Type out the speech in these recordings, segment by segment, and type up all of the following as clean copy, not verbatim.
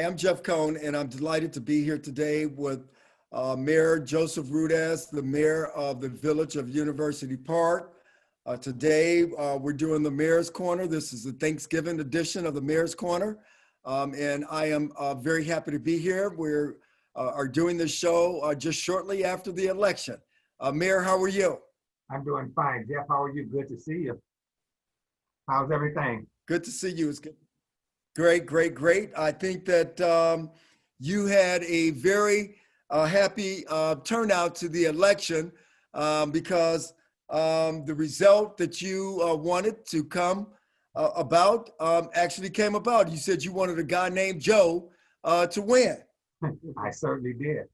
I'm Jeff Cohn, and I'm delighted to be here today with Mayor Joseph Rudez, the mayor of the Village of University Park. Today, we're doing the Mayor's Corner. This is the Thanksgiving edition of the Mayor's Corner, and I am very happy to be here. We are doing this show just shortly after the election. Mayor, how are you? I'm doing fine. Jeff, how are you? Good to see you. How's everything? Good to see you. It's good. Great, great, great. I think that you had a very happy turnout to the election because the result that you wanted to come about actually came about. You said you wanted a guy named Joe to win. I certainly did.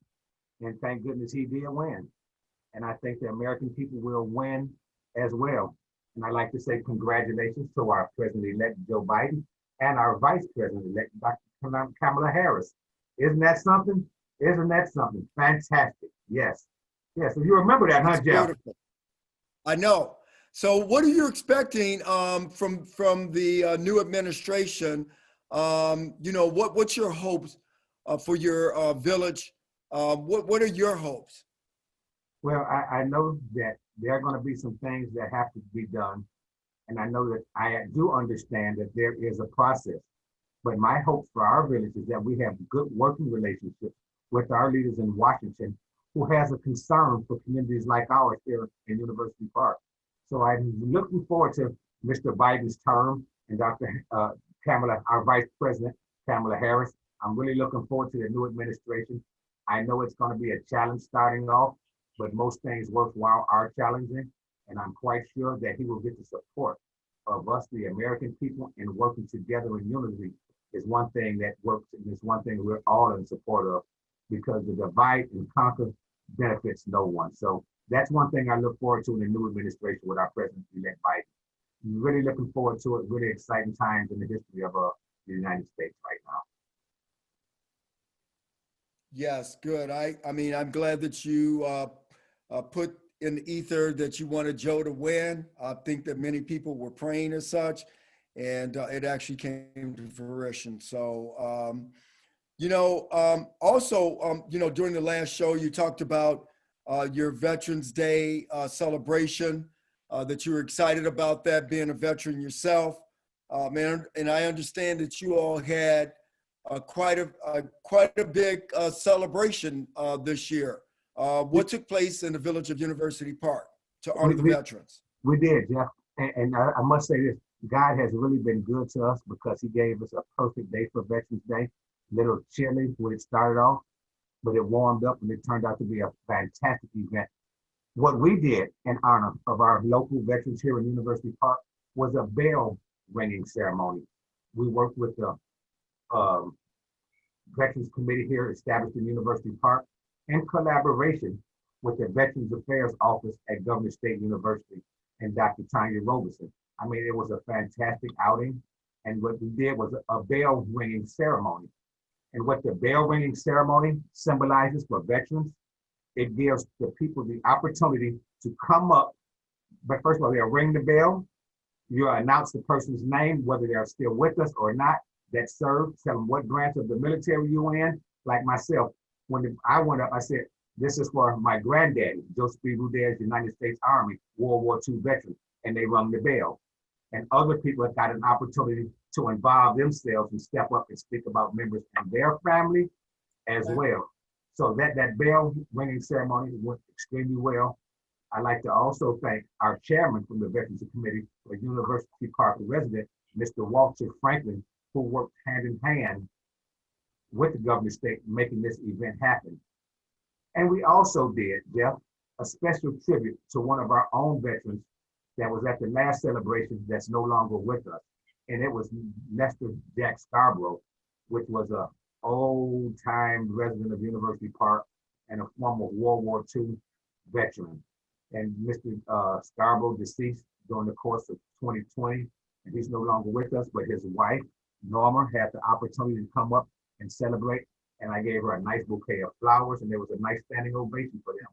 And thank goodness he did win. And I think the American people will win as well. And I'd like to say congratulations to our President-elect Joe Biden and our Vice President-elect Dr. Kamala Harris. Isn't that something? Isn't that something? Fantastic. Yes. Yes. So you remember that, huh, Jeff? Beautiful. I know. So what are you expecting from the new administration? What's your hopes for your village? What are your hopes? Well, I know that there are going to be some things that have to be done. And I know that I do understand that there is a process. But my hope for our village is that we have good working relationships with our leaders in Washington who has a concern for communities like ours here in University Park. So I'm looking forward to Mr. Biden's term and Dr. Kamala, our Vice President, Kamala Harris. I'm really looking forward to the new administration. I know it's going to be a challenge starting off, but most things worthwhile are challenging. And I'm quite sure that he will get the support of us, the American people, and working together in unity is one thing that works, and it's one thing we're all in support of, because the divide and conquer benefits no one. So that's one thing I look forward to in the new administration with our President-elect Biden. I'm really looking forward to it. Really exciting times in the history of the United States right now. Yes, good. I mean, I'm glad that you put in the ether that you wanted Joe to win. I think that many people were praying as such, and it actually came to fruition. So, during the last show, you talked about your Veterans Day celebration, that you were excited about that, being a veteran yourself. And I understand that you all had quite a big celebration this year. What took place in the Village of University Park to honor the veterans? We did, Jeff. And I must say this, God has really been good to us because he gave us a perfect day for Veterans Day. Little chilly when it started off, but it warmed up and it turned out to be a fantastic event. What we did in honor of our local veterans here in University Park was a bell ringing ceremony. We worked with the Veterans Committee here established in University Park in collaboration with the Veterans Affairs Office at Governor State University and Dr. Tanya Robeson. I mean, it was a fantastic outing. And what we did was a bell ringing ceremony. And what the bell ringing ceremony symbolizes for veterans, it gives the people the opportunity to come up. But first of all, they'll ring the bell. You'll announce the person's name, whether they're still with us or not, that served, tell them what branch of the military you're in. Like myself, when I went up, I said, this is for my granddaddy, Joseph B. Rudez, United States Army, World War II veteran, and they rung the bell. And other people have got an opportunity to involve themselves and step up and speak about members and their family as well. So that bell ringing ceremony went extremely well. I'd like to also thank our chairman from the Veterans Committee for University Park resident, Mr. Walter Franklin, who worked hand in hand with the governor state making this event happen. And we also did, Jeff, a special tribute to one of our own veterans that was at the last celebration that's no longer with us. And it was Lester Jack Scarborough, which was a old-time resident of University Park and a former World War II veteran. And Mr. Scarborough deceased during the course of 2020, and he's no longer with us, but his wife, Norma, had the opportunity to come up and celebrate, and I gave her a nice bouquet of flowers, and there was a nice standing ovation for them.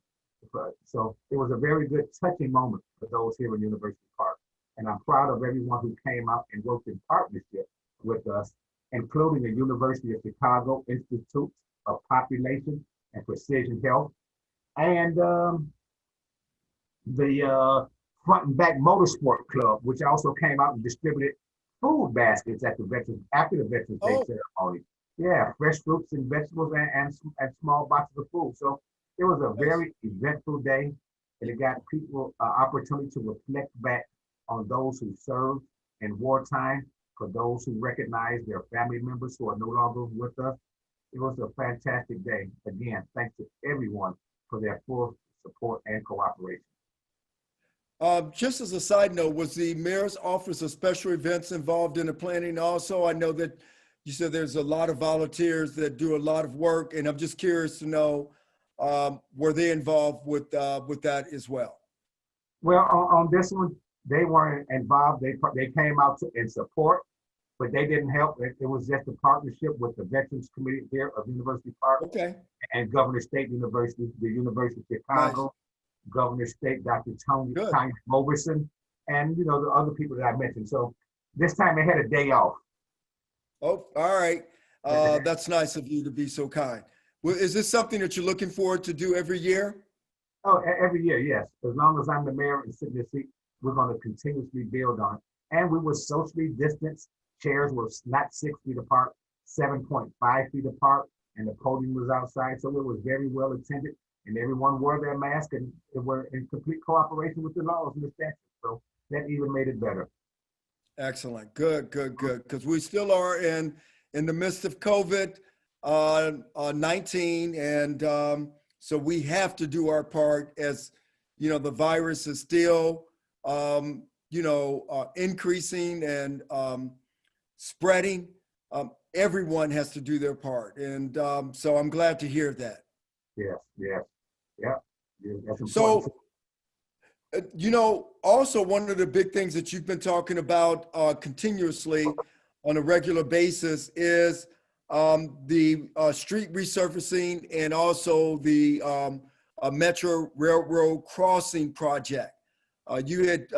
So it was a very good, touching moment for those here in University Park. And I'm proud of everyone who came out and worked in partnership with us including the University of Chicago Institute of Population and Precision Health, and the Front and Back Motorsport Club, which also came out and distributed food baskets at the Veterans after the Veterans Day Oh, ceremony. Yeah, fresh fruits and vegetables and small boxes of food. So it was a nice. very eventful day, and it got people an opportunity to reflect back on those who served in wartime, for those who recognize their family members who are no longer with us. It was a fantastic day. Again, thanks to everyone for their full support and cooperation. Just as a side note, was the mayor's office of special events involved in the planning also? I know that you said there's a lot of volunteers that do a lot of work, and I'm just curious to know, were they involved with that as well? Well, on this one, they weren't involved. They came out in support, but they didn't help. It was just a partnership with the Veterans Committee here of University Park Okay, and Governor State University, the University of nice, Chicago, Governor State, Dr. good. Tanya Roberson, and the other people that I mentioned. So this time they had a day off. Oh, all right. That's nice of you to be so kind. Well, is this something that you're looking forward to do every year? Oh, every year, yes. As long as I'm the mayor and sitting in the seat, we're going to continuously build on it. And we were socially distanced. Chairs were not 6 feet apart, 7.5 feet apart, and the podium was outside. So it was very well attended, and everyone wore their mask, and they were in complete cooperation with the laws and the statutes. So that even made it better. Excellent. Good, good, good. Because we still are in the midst of COVID 19, and so we have to do our part. As the virus is still increasing and spreading. Everyone has to do their part, and so I'm glad to hear that. Yes, yes, yeah. That's important. So, also one of the big things that you've been talking about continuously on a regular basis is the street resurfacing and also the Metro Railroad crossing project. You had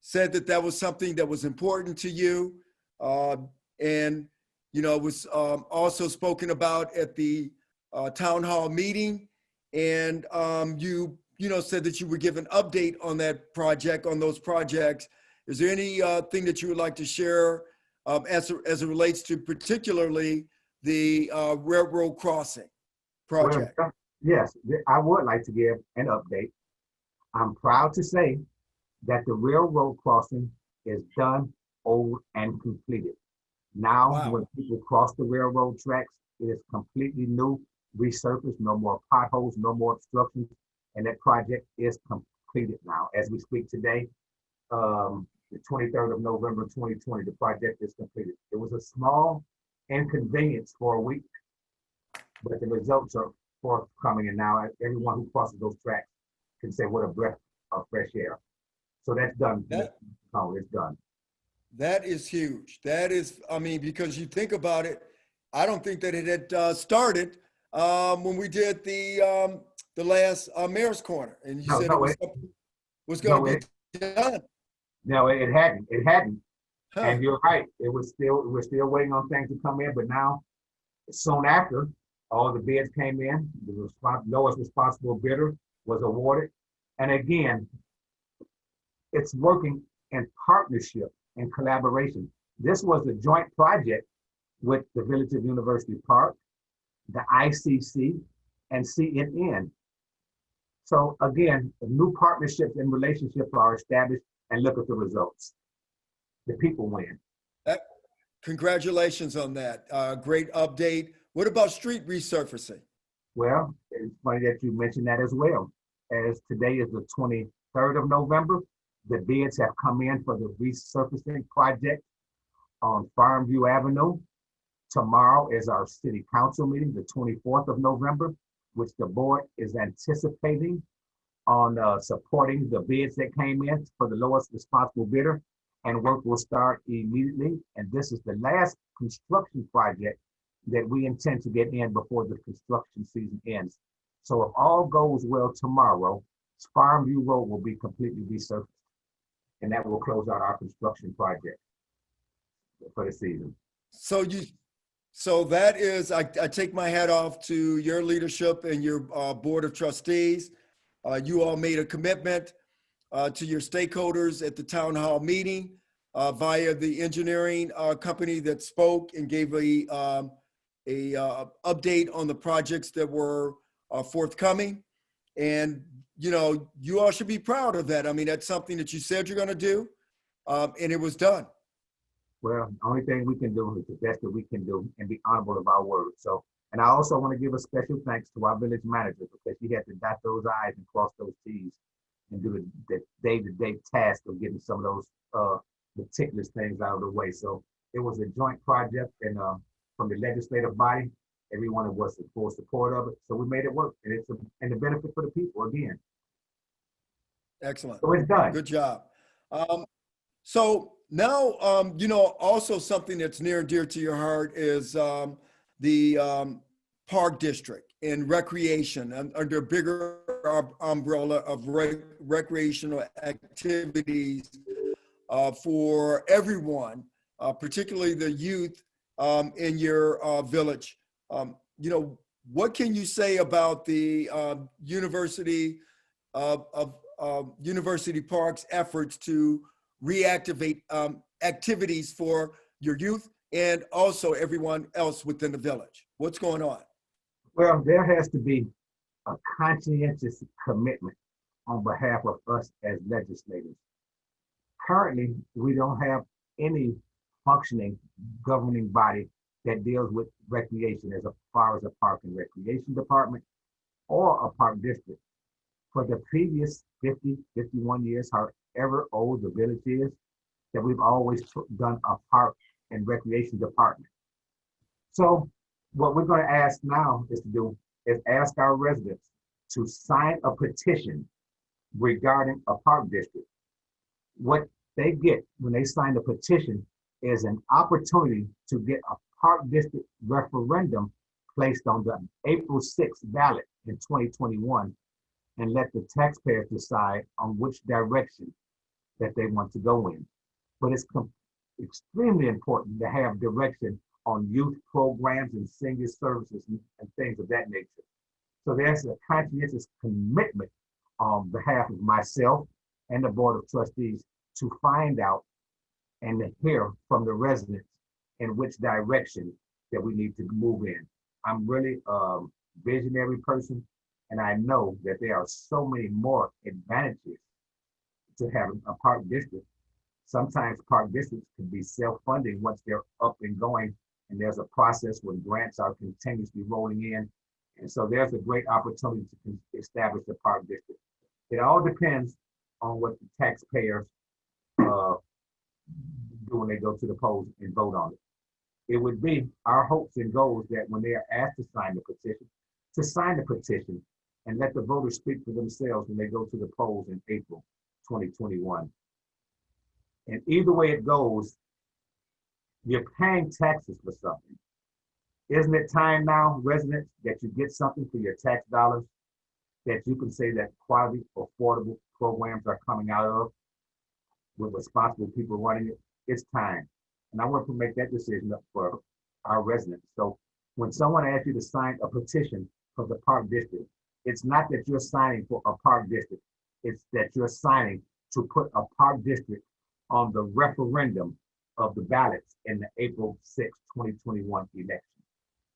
said that was something that was important to you, and it was also spoken about at the town hall meeting, and you said that you would give an update on that project, on those projects. Is there anything that you would like to share as it relates to particularly the railroad crossing project? Well, yes, I would like to give an update. I'm proud to say that the railroad crossing is done, old, and completed. Now, Wow. when people cross the railroad tracks, it is completely new, resurfaced, no more potholes, no more obstructions, and that project is completed now. As we speak today, the 23rd of November, 2020, the project is completed. It was a small inconvenience for a week, but the results are forthcoming, and now everyone who crosses those tracks can say, what a breath of fresh air. So that's done. It's done. That is huge. That is, because you think about it, I don't think that it had started when we did the last Mayor's Corner, and you said it was going to be done. No, it hadn't. It hadn't. Huh. And you're right. We're still waiting on things to come in, but now, soon after, all the bids came in. The lowest responsible bidder was awarded, and again, it's working in partnership and collaboration. This was a joint project with the Village of University Park, the ICC, and CNN. So again, new partnerships and relationships are established, and look at the results. The people win. Congratulations on that. Great update. What about street resurfacing? Well, it's funny that you mentioned that as well. As today is the 23rd of November, the bids have come in for the resurfacing project on Farmview Avenue. Tomorrow is our city council meeting, the 24th of November, which the board is anticipating on supporting the bids that came in for the lowest responsible bidder, and work will start immediately. And this is the last construction project that we intend to get in before the construction season ends. So if all goes well tomorrow, Farmview Road will be completely resurfaced, and that will close out our construction project for the season. So you, so that is, I take my hat off to your leadership and your board of trustees. You all made a commitment to your stakeholders at the town hall meeting via the engineering company that spoke and gave a update on the projects that were forthcoming. And, you know, you all should be proud of that. I mean, that's something that you said you're going to do, and it was done. Well, the only thing we can do is the best that we can do and be honorable of our word. So, and I also want to give a special thanks to our village manager because she had to dot those I's and cross those T's and do the day-to-day task of getting some of those meticulous things out of the way. So it was a joint project, and from the legislative body, everyone was in full support of it. So we made it work, and it's and the benefit for the people again. Excellent. So it's done. Good job. So now, you know, also something that's near and dear to your heart is the park district and recreation under a bigger umbrella of recreational activities for everyone, particularly the youth in your village. You know, what can you say about the University Park's efforts to reactivate activities for your youth and also everyone else within the village? What's going on? Well, there has to be a conscientious commitment on behalf of us as legislators. Currently, we don't have any functioning governing body that deals with recreation as far as a park and recreation department or a park district. For the previous 50, 51 years, however old the village is, that we've always done a park and recreation department. So what we're going to ask now is ask our residents to sign a petition regarding a park district. What they get when they sign the petition is an opportunity to get a park district referendum placed on the April 6th ballot in 2021 and let the taxpayers decide on which direction that they want to go in. But it's extremely important to have direction on youth programs and senior services and things of that nature. So there's a conscientious commitment on behalf of myself and the Board of Trustees to find out and to hear from the residents in which direction that we need to move in. I'm really a visionary person, and I know that there are so many more advantages to having a park district. Sometimes park districts can be self-funding once they're up and going, and there's a process when grants are continuously rolling in. And so there's a great opportunity to establish a park district. It all depends on what the taxpayers do when they go to the polls and vote on it. It would be our hopes and goals that when they are asked to sign the petition and let the voters speak for themselves when they go to the polls in April 2021. And either way it goes, you're paying taxes for something. Isn't it time now, residents, that you get something for your tax dollars that you can say that quality, affordable programs are coming out of with responsible people running it? It's time. And I want to make that decision up for our residents. So when someone asks you to sign a petition for the park district, it's not that you're signing for a park district. It's that you're signing to put a park district on the referendum of the ballots in the April 6, 2021 election.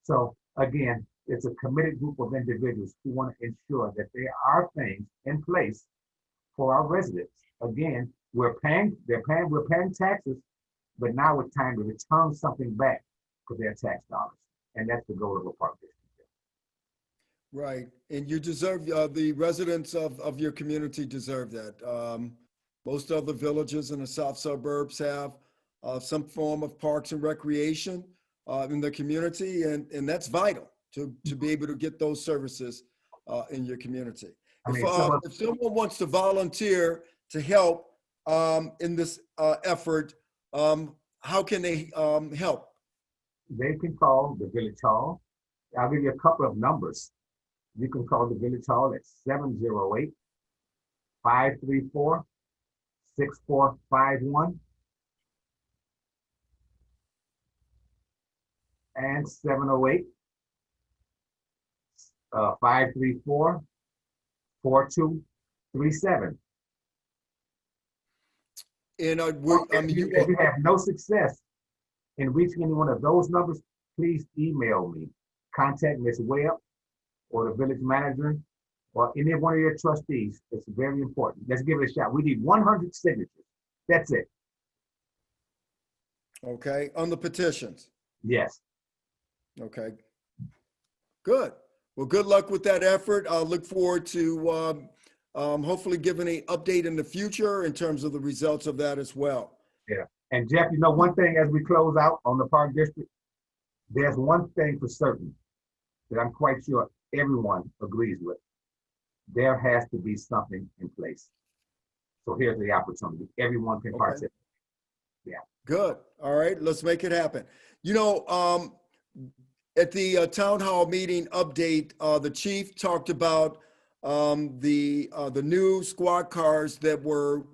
So again, it's a committed group of individuals who want to ensure that there are things in place for our residents. Again, we're paying taxes, but now it's time to return something back for their tax dollars. And that's the goal of a park district. Right, and you deserve, the residents of your community deserve that. Most other villages in the south suburbs have some form of parks and recreation in the community, and that's vital to be able to get those services in your community. I mean, If someone wants to volunteer to help in this effort, how can they help? They can call the Village Hall. I'll give you a couple of numbers. You can call the Village Hall at 708-534-6451. and 708 534 4237. And If you have no success in reaching any one of those numbers, please email me. Contact Ms. Webb or the village manager or any one of your trustees. It's very important. Let's give it a shot. We need 100 signatures. That's it. okay, on the petitions. Yes. Okay. Good. Well, good luck with that effort. I'll look forward to hopefully giving an update in the future in terms of the results of that as well. Yeah. And Jeff, you know, one thing as we close out on the Park District, there's one thing for certain that I'm quite sure everyone agrees with. There has to be something in place. So here's the opportunity. Everyone can participate. Yeah. Good. All right. Let's make it happen. You know, at the town hall meeting update, the chief talked about the new squad cars that were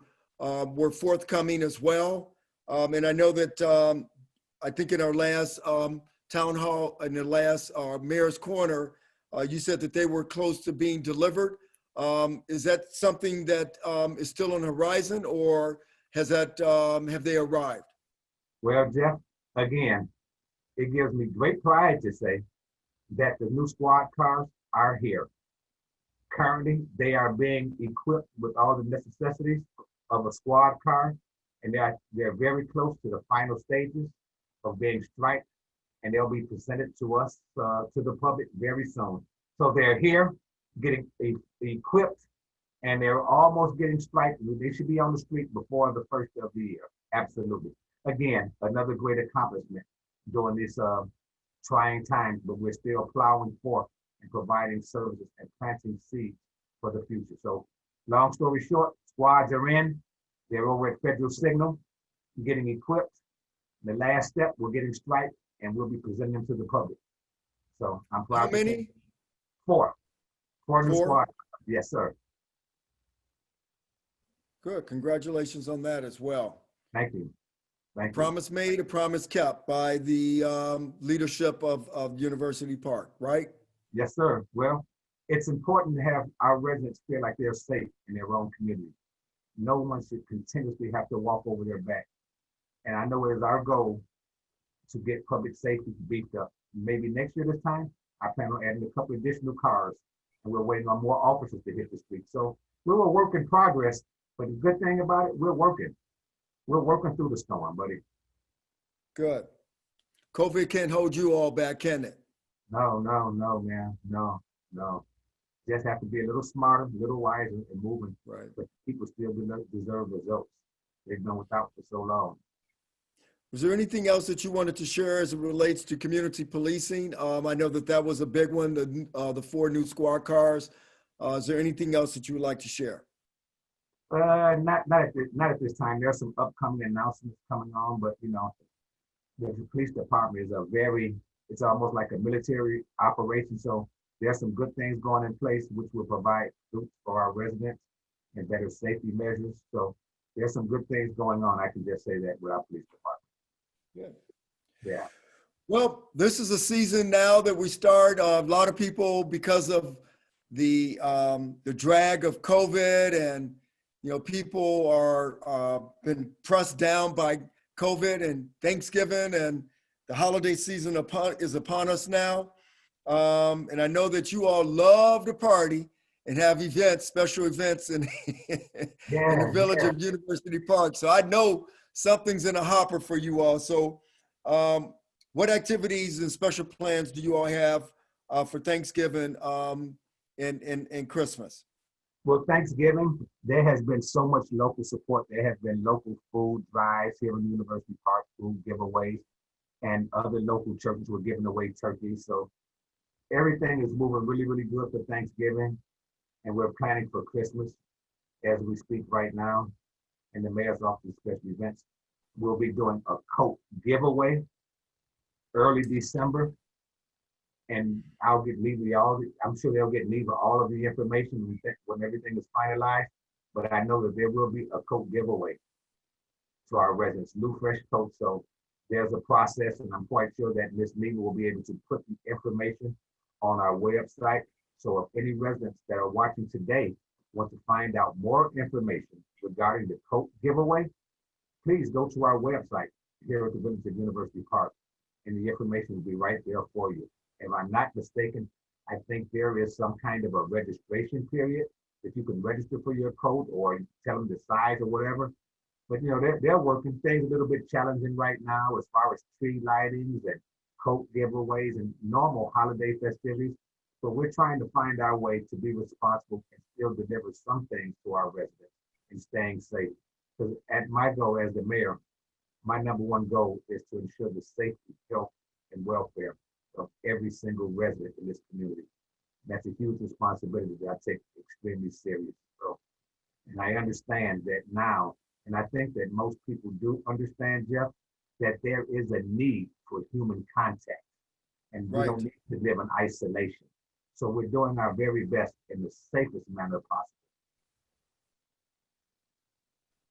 forthcoming as well. And I know that I think in our last town hall, in the last mayor's corner, you said that they were close to being delivered. Is that something that is still on the horizon, or has that have they arrived? Well, Jeff, again, it gives me great pride to say that the new squad cars are here. Currently, they are being equipped with all the necessities of a squad car, and they're very close to the final stages of being striped, and they'll be presented to us, to the public very soon. So they're here, getting equipped, and they're almost getting striped. They should be on the street before the first of the year. Absolutely. Again, another great accomplishment during this trying times, but we're still plowing forth and providing services and planting seeds for the future. So long story short, squads are in. They're over at Federal Signal, getting equipped. The last step, we're getting striped, and we'll be presenting them to the public. So I'm proud. How many? Four new Four? squads. Yes, sir. Good. Congratulations on that as well. Thank you. Thank you. Promise made, a promise kept by the leadership of University Park, right? Yes, sir. Well, it's important to have our residents feel like they're safe in their own community. No one should continuously have to walk over their back. And I know it is our goal to get public safety beefed up. Maybe next year this time, I plan on adding a couple additional cars, and we're waiting on more officers to hit the street. So we're a work in progress, but the good thing about it, we're working. We're working through the storm, buddy. Good. COVID can't hold you all back, can it? No, man. No. Just have to be a little smarter, a little wiser, and moving. Right. But people still deserve results. They've been without for so long. Was there anything else that you wanted to share as it relates to community policing? I know that was a big one, the 4 new squad cars. Is there anything else that you would like to share? Not at this time. There's some upcoming announcements coming on, but you know, the police department is it's almost like a military operation. So there's some good things going in place, which will provide fruit for our residents and better safety measures. So there's some good things going on. I can just say that with our police department. Good. Yeah. Well, this is a season now that we start. A lot of people, because of the drag of COVID, and people are been pressed down by COVID and Thanksgiving, and the holiday season is upon us now. And I know that you all love to party and have events, special events in the village of University Park. So I know something's in a hopper for you all. So what activities and special plans do you all have for Thanksgiving and Christmas? Well, Thanksgiving, there has been so much local support. There have been local food drives here in University Park, food giveaways, and other local churches were giving away turkeys. So everything is moving really, really good for Thanksgiving. And we're planning for Christmas as we speak right now. In the mayor's office of special events, we'll be doing a coat giveaway early December. And I'm sure they'll get Neva all of the information when everything is finalized. But I know that there will be a coat giveaway to our residents, new fresh coats. So there's a process, and I'm quite sure that Ms. Neva will be able to put the information on our website. So if any residents that are watching today want to find out more information regarding the coat giveaway, please go to our website here at the Village of University Park, and the information will be right there for you. If I'm not mistaken, I think there is some kind of a registration period that you can register for your coat or tell them the size or whatever. But you know, they're working things a little bit challenging right now as far as tree lightings and coat giveaways and normal holiday festivities. But we're trying to find our way to be responsible and still deliver some things to our residents and staying safe. Because at my goal as the mayor, my number one goal is to ensure the safety, health, and welfare of every single resident in this community. That's a huge responsibility that I take extremely serious. So, and I understand that now, and I think that most people do understand, Jeff, that there is a need for human contact, and we don't need to live in isolation. So we're doing our very best in the safest manner possible.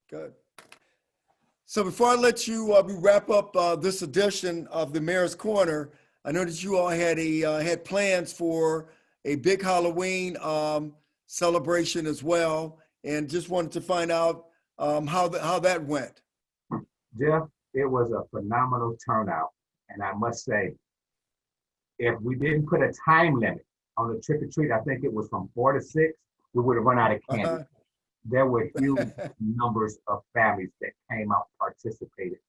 Good. So before I let you we wrap up this edition of the Mayor's Corner, I know that you all had had plans for a big Halloween celebration as well, and just wanted to find out how that went. Jeff, it was a phenomenal turnout, and I must say, if we didn't put a time limit on the trick or treat, I think it was from 4 to 6, we would have run out of candy. There were huge numbers of families that came out and participated,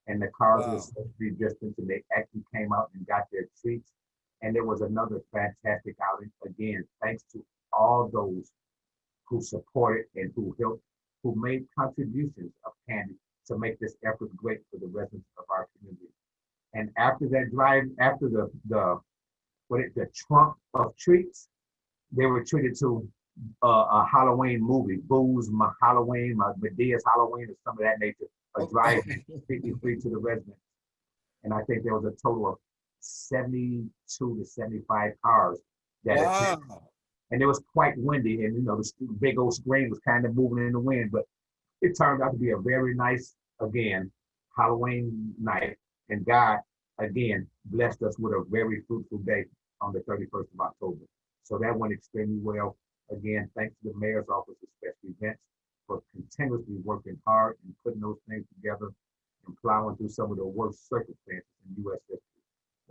and the cars were socially distanced, and they actually came out and got their treats. And there was another fantastic outing. Again, thanks to all those who supported and who helped, who made contributions of candy to make this effort great for the residents of our community. And after that drive, after the trunk of treats, they were treated to a Halloween movie, Boo's Halloween, Medea's Halloween, or some of that nature, a drive completely free to the residents. And I think there was a total of 72 to 75 cars that attended. And it was quite windy, and you know, the big old screen was kind of moving in the wind, but it turned out to be a very nice, again, Halloween night. And God, again, blessed us with a very fruitful day on the 31st of October. So that went extremely well. Again, thanks to the Mayor's Office of Special Events for continuously working hard and putting those things together and plowing through some of the worst circumstances in U.S. history.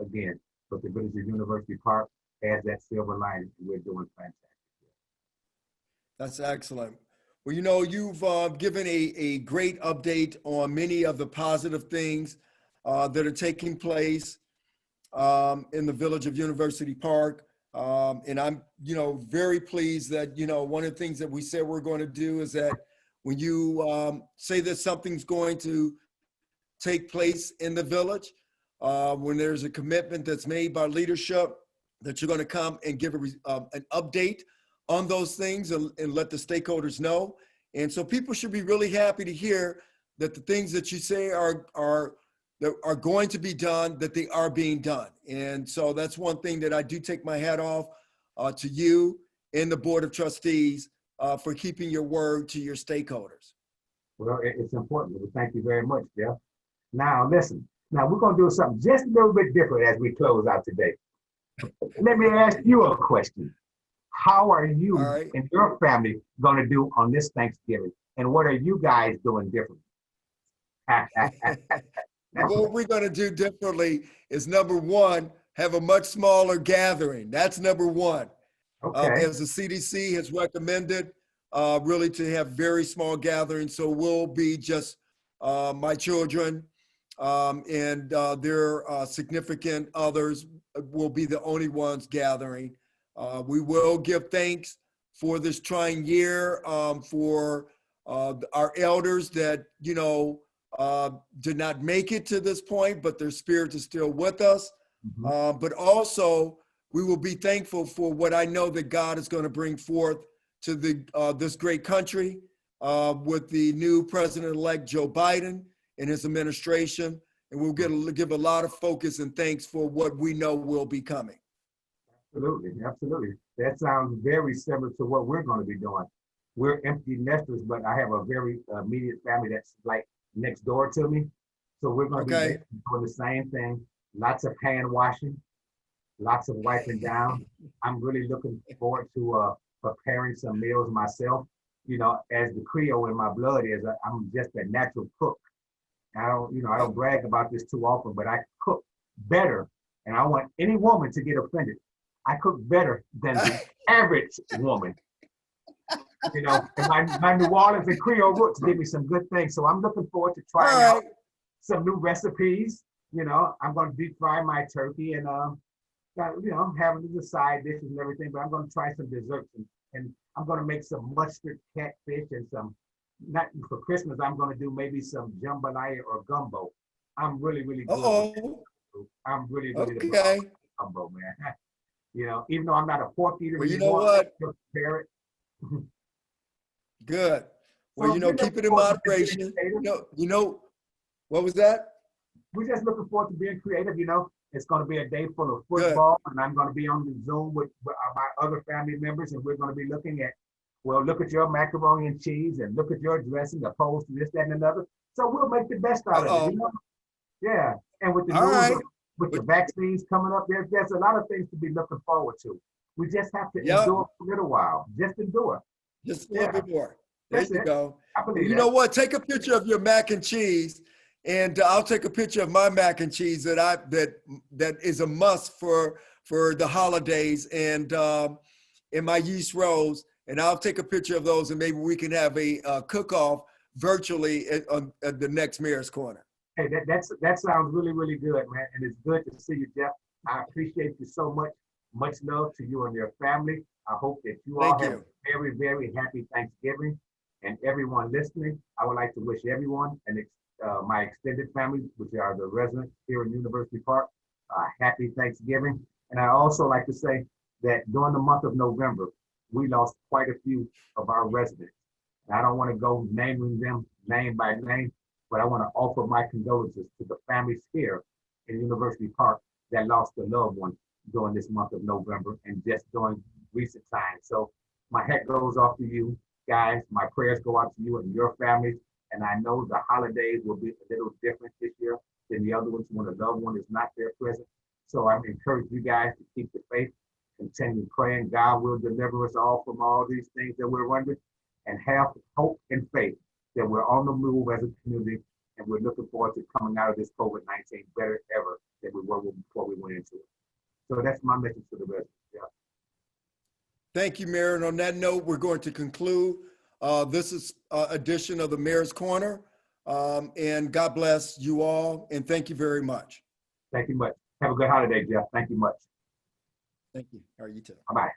Again, but the Village of University Park has that silver lining, and we're doing fantastic. That's excellent. Well, you know, you've given a great update on many of the positive things that are taking place in the Village of University Park. And I'm, you know, very pleased that, you know, one of the things that we said we're going to do is that when you say that something's going to take place in the village, when there's a commitment that's made by leadership, that you're going to come and give an update on those things and let the stakeholders know. And so people should be really happy to hear that the things that you say are going to be done, that they are being done. And so that's one thing that I do take my hat off to you and the Board of Trustees for keeping your word to your stakeholders. Well, it's important. Well, thank you very much, Jeff. Now, listen. Now, we're going to do something just a little bit different as we close out today. Let me ask you a question. How are you and your family going to do on this Thanksgiving? And what are you guys doing differently? What we're going to do differently is, number one, have a much smaller gathering. That's number one. Okay. As the CDC has recommended, really to have very small gatherings. So we'll be just my children and their significant others will be the only ones gathering. We will give thanks for this trying year for our elders that, you know, did not make it to this point, but their spirit is still with us. Mm-hmm. But also, we will be thankful for what I know that God is going to bring forth to this great country with the new President-elect Joe Biden and his administration. And we'll give a lot of focus and thanks for what we know will be coming. Absolutely, absolutely. That sounds very similar to what we're going to be doing. We're empty nesters, but I have a very immediate family that's like next door to me. So we're going to be Okay. basically doing the same thing. Lots of hand washing, lots of wiping down. I'm really looking forward to preparing some meals myself. You know, as the Creole in my blood is, I'm just a natural cook. I don't brag about this too often, but I cook better. And I want any woman to get offended. I cook better than the average woman. You know, and my New Orleans and Creole roots give me some good things. So I'm looking forward to All trying out right. some new recipes. You know, I'm going to deep fry my turkey and having the side dishes and everything. But I'm going to try some desserts and I'm going to make some mustard catfish and some. Not for Christmas. I'm going to do maybe some jambalaya or gumbo. I'm really good with Uh-oh. food. I'm really the bomb Okay. with gumbo, man. You know, even though I'm not a pork eater Well, you know anymore, I what? still prepare it. Good. Well, So we're keep looking it in forward to being moderation. creative. What was that? We're just looking forward to being creative. You know, it's going to be a day full of Good. football, and I'm going to be on the Zoom with my other family members, and we're going to be looking at, well, look at your macaroni and cheese, and look at your dressing, opposed to this, that, and another. So we'll make the best out of it. You Uh-oh. know? Yeah. And with the All news right. with the But, vaccines coming up, there's a lot of things to be looking forward to. We just have to yep. endure for a little while. Just endure. Just a Yeah, little bit more. There that's you it. go. I Well, believe you that. know what? Take a picture of your mac and cheese, and I'll take a picture of my mac and cheese that is a must for the holidays, and my yeast rolls, and I'll take a picture of those, and maybe we can have a cook-off virtually at the next Mayor's Corner. Hey, that sounds really good, man. And it's good to see you, Jeff. I appreciate you so much. Much love to you and your family. I hope that you all Thank have you. a very happy Thanksgiving. And everyone listening, I would like to wish everyone and my extended family, which are the residents here in University Park, happy Thanksgiving. And I also like to say that during the month of November, we lost quite a few of our residents. And I don't want to go naming them name by name, but I want to offer my condolences to the families here in University Park that lost a loved one during this month of November and just during recent times. So my hat goes off to you guys. My prayers go out to you and your families. And I know the holidays will be a little different this year than the other ones when a loved one is not there present. So I encourage you guys to keep the faith, continue praying. God will deliver us all from all these things that we're under, and have hope and faith that we're on the move as a community, and we're looking forward to coming out of this COVID-19 better ever than we were before we went into it. So that's my message to the residents. Yeah. Thank you, Mayor. And on that note, we're going to conclude this is edition of the Mayor's Corner. And God bless you all. And thank you very much. Thank you much. Have a good holiday, Jeff. Thank you much. Thank you. All right, you too. Bye-bye.